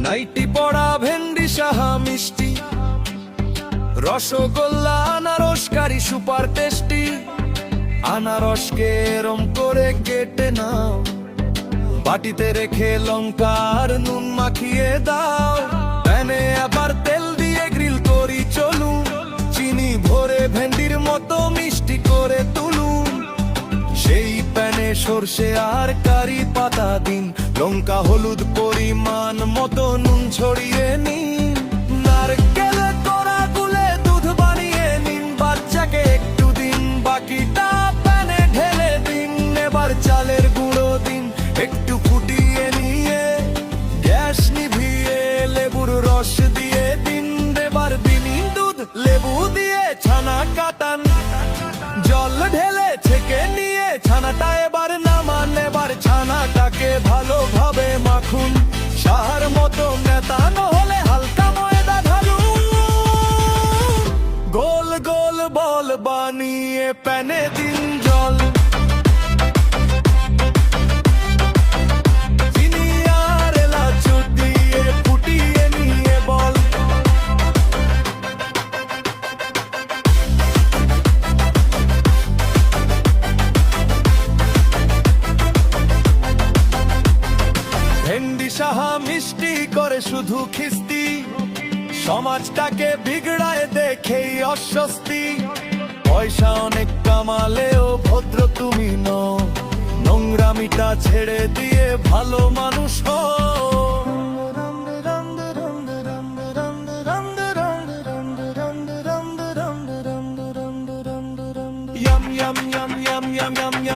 Nightie পড়া ভেন্ডি সাহা মিষ্টি, রসগোল্লা আনারসকারি সুপার টেস্টি। আনারসকে এরম করে কেটে নাও, বাটিতে রেখে লঙ্কা আর নুন মাখিয়ে দাও। প্যানে আবার তেল দিয়ে গ্রিল করি চলুন, চিনি ভরে ভেন্ডির মতো মিষ্টি করে তুলুন। সেই প্যানে সর্ষে আর কারি পাতা দিন, লঙ্কা হলুদ পরিমাণ মতো নুন ছড়িয়ে নিন। নারকেল কড়া গুলে দুধ বানিয়ে নিন, বাচ্চাকে একটু দিন, বাকিটা প্যানে ঢেলে দিন। এবার চালের গুঁড়ো দিন, একটু ফুটিয়ে নিয়ে গ্যাস নিভিয়ে লেবুর রস দিয়ে দিন। এবার দিন দুধ, লেবু দিয়ে ছানা কাটান, জল ঢেলে ছেঁকে নিয়ে ছানাটা এবার নামান। এবার ছানাটাকে ভালোভাবে মাখুন, সাহার মতো নেতানো হলে হালকা ময়দা ঢালুন। গোল গোল বল বানিয়ে প্যানে দিন জল, চিনি আর এলাচ দিয়ে ফুটিয়ে নিয়ে বল। ভেন্ডি সাহা মিষ্টি করে শুধু খিস্তি, সমাজটাকে বিগড়ায় দেখেই অস্বস্তি। পয়সা অনেক কামালেও ভদ্র তুমি নও, নোংরামিটা ছেড়ে দিয়ে ভালো মানুষ হও।